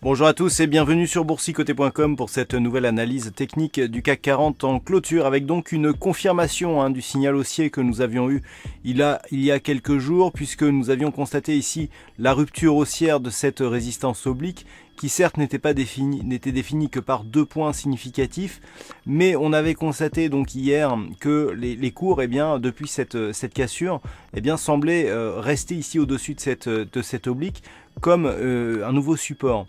Bonjour à tous et bienvenue sur boursicoté.com pour cette nouvelle analyse technique du CAC 40 en clôture avec donc une confirmation du signal haussier que nous avions eu il y a quelques jours, puisque nous avions constaté ici la rupture haussière de cette résistance oblique qui certes n'était définie que par 2 points significatifs, mais on avait constaté donc hier que les cours, depuis cette cassure, semblaient rester ici au-dessus de cette oblique comme un nouveau support.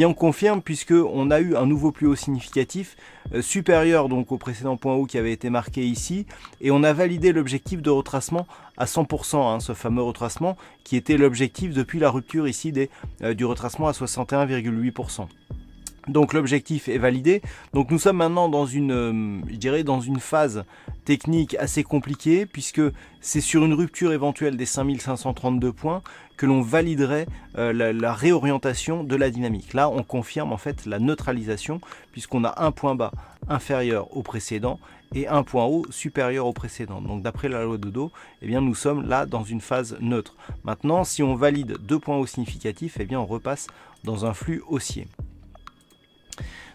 On confirme, puisque on a eu un nouveau plus haut significatif supérieur donc au précédent point haut qui avait été marqué ici, et on a validé l'objectif de retracement à 100%, ce fameux retracement qui était l'objectif depuis la rupture ici du retracement à 61,8%. Donc l'objectif est validé. Donc nous sommes maintenant dans une phase technique assez compliquée, puisque c'est sur une rupture éventuelle des 5532 points que l'on validerait la réorientation de la dynamique. Là on confirme en fait la neutralisation, puisqu'on a un point bas inférieur au précédent et un point haut supérieur au précédent. Donc d'après la loi de Dodo, nous sommes là dans une phase neutre. Maintenant, si on valide 2 points hauts significatifs, on repasse dans un flux haussier.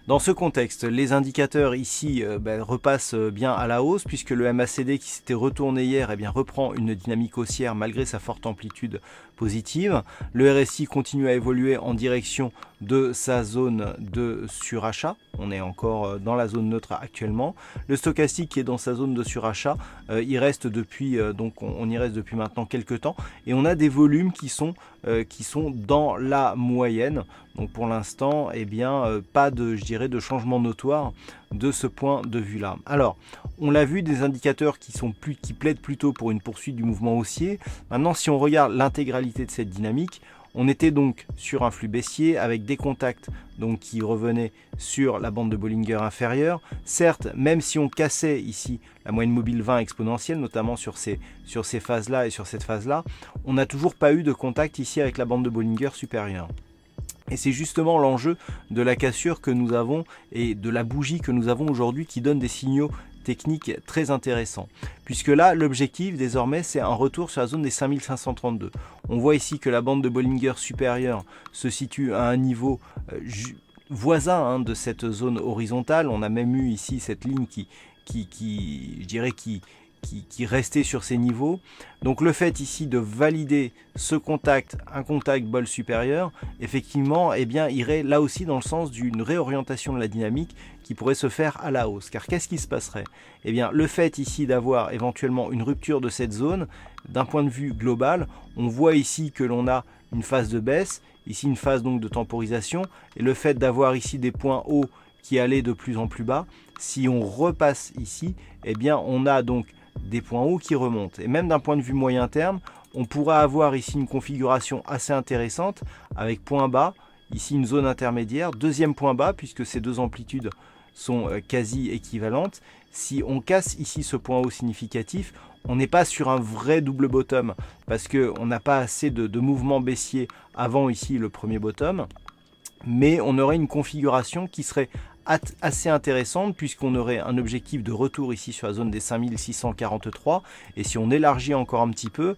Dans ce contexte, les indicateurs ici repassent bien à la hausse, puisque le MACD qui s'était retourné hier reprend une dynamique haussière malgré sa forte amplitude positive. Le RSI continue à évoluer en direction de sa zone de surachat. On est encore dans la zone neutre actuellement. Le stochastique qui est dans sa zone de surachat, on y reste depuis maintenant quelques temps, et on a des volumes qui sont dans la moyenne. Donc pour l'instant, pas de changement notoire de ce point de vue là. Alors, on l'a vu, des indicateurs qui plaident plutôt pour une poursuite du mouvement haussier. Maintenant, si on regarde l'intégralité de cette dynamique, on était donc sur un flux baissier avec des contacts qui revenaient sur la bande de Bollinger inférieure. Certes, même si on cassait ici la moyenne mobile 20 exponentielle, notamment sur ces phases-là et sur cette phase-là, on n'a toujours pas eu de contact ici avec la bande de Bollinger supérieure. Et c'est justement l'enjeu de la cassure que nous avons et de la bougie que nous avons aujourd'hui qui donne des signaux techniques très intéressants. Puisque là, l'objectif désormais, c'est un retour sur la zone des 5532. On voit ici que la bande de Bollinger supérieure se situe à un niveau voisin de cette zone horizontale. On a même eu ici cette ligne qui restait sur ces niveaux. Donc le fait ici de valider un contact bol supérieur, effectivement, irait là aussi dans le sens d'une réorientation de la dynamique qui pourrait se faire à la hausse. Car qu'est-ce qui se passerait? Le fait ici d'avoir éventuellement une rupture de cette zone, d'un point de vue global, on voit ici que l'on a une phase de baisse, ici une phase donc de temporisation, et le fait d'avoir ici des points hauts qui allaient de plus en plus bas, si on repasse ici, on a donc des points hauts qui remontent. Et même d'un point de vue moyen terme, on pourra avoir ici une configuration assez intéressante avec point bas, ici une zone intermédiaire, deuxième point bas, puisque ces deux amplitudes sont quasi équivalentes. Si on casse ici ce point haut significatif, on n'est pas sur un vrai double bottom, parce qu'on n'a pas assez de mouvement baissier avant ici le premier bottom, mais on aurait une configuration qui serait assez intéressante, puisqu'on aurait un objectif de retour ici sur la zone des 5643, et si on élargit encore un petit peu,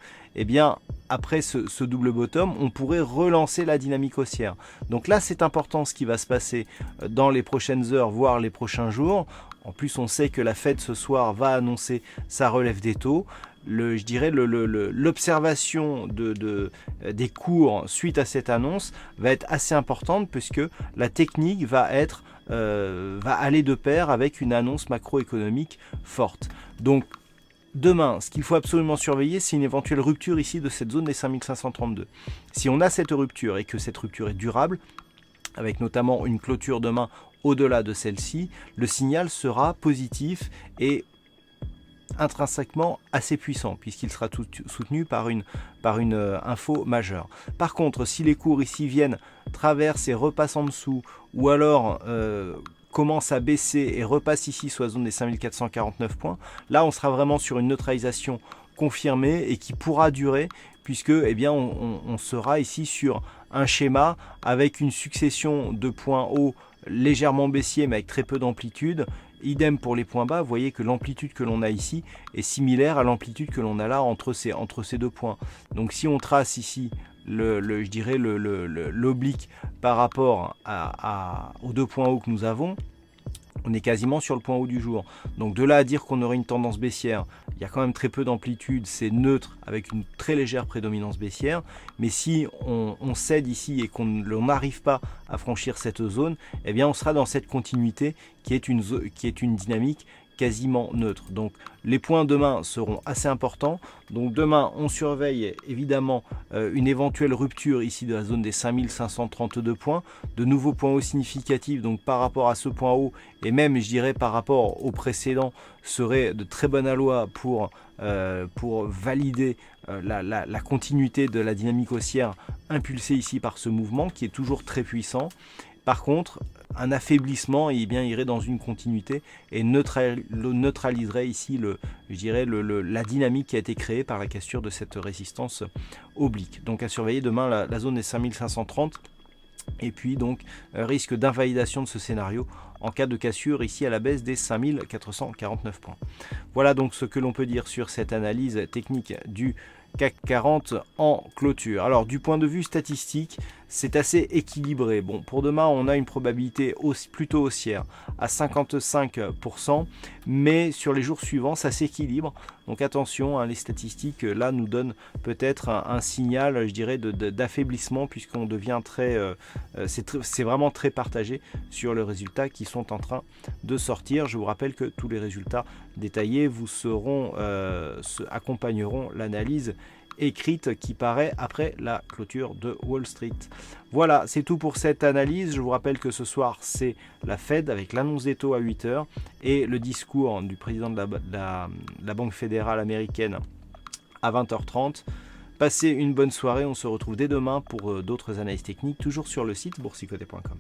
après ce double bottom, on pourrait relancer la dynamique haussière. Donc là, c'est important ce qui va se passer dans les prochaines heures, voire les prochains jours. En plus, on sait que la Fed ce soir va annoncer sa relève des taux. L'observation des cours suite à cette annonce va être assez importante, puisque la technique va aller de pair avec une annonce macroéconomique forte. Donc demain, ce qu'il faut absolument surveiller, c'est une éventuelle rupture ici de cette zone des 5532. Si on a cette rupture et que cette rupture est durable, avec notamment une clôture demain au-delà de celle-ci, le signal sera positif et intrinsèquement assez puissant, puisqu'il sera soutenu par une info majeure. Par contre, si les cours ici viennent, traversent et repassent en dessous, ou alors commence à baisser et repasse ici sur la zone des 5449 points, là on sera vraiment sur une neutralisation confirmée et qui pourra durer, puisque eh bien, on sera ici sur un schéma avec une succession de points hauts légèrement baissiers mais avec très peu d'amplitude. Idem pour les points bas, vous voyez que l'amplitude que l'on a ici est similaire à l'amplitude que l'on a là entre ces deux points. Donc si on trace ici je dirais l'oblique par rapport aux deux points hauts que nous avons, on est quasiment sur le point haut du jour. Donc de là à dire qu'on aurait une tendance baissière, il y a quand même très peu d'amplitude, c'est neutre avec une très légère prédominance baissière. Mais si on cède ici et qu'on n'arrive pas à franchir cette zone, eh bien on sera dans cette continuité qui est une dynamique quasiment neutre. Donc les points demain seront assez importants. Donc demain on surveille évidemment une éventuelle rupture ici de la zone des 5532 points, de nouveaux points hauts significatifs. Donc par rapport à ce point haut et même je dirais par rapport au précédent serait de très bonne aloi pour valider la continuité de la dynamique haussière impulsée ici par ce mouvement qui est toujours très puissant. Par contre, un affaiblissement irait dans une continuité et neutraliserait ici la dynamique qui a été créée par la cassure de cette résistance oblique. Donc à surveiller demain la zone des 5530 et puis donc risque d'invalidation de ce scénario en cas de cassure ici à la baisse des 5449 points. Voilà donc ce que l'on peut dire sur cette analyse technique du CAC 40 en clôture. Alors du point de vue statistique, c'est assez équilibré. Bon, pour demain, on a une probabilité plutôt haussière à 55%, mais sur les jours suivants, ça s'équilibre. Donc attention, les statistiques là nous donnent peut-être un signal, je dirais, d'affaiblissement puisqu'on devient c'est vraiment très partagé sur les résultats qui sont en train de sortir. Je vous rappelle que tous les résultats détaillés vous accompagneront l'analyse écrite qui paraît après la clôture de Wall Street. Voilà, c'est tout pour cette analyse. Je vous rappelle que ce soir, c'est la Fed avec l'annonce des taux à 8h et le discours du président de la Banque fédérale américaine à 20h30. Passez une bonne soirée. On se retrouve dès demain pour d'autres analyses techniques, toujours sur le site boursicoté.com.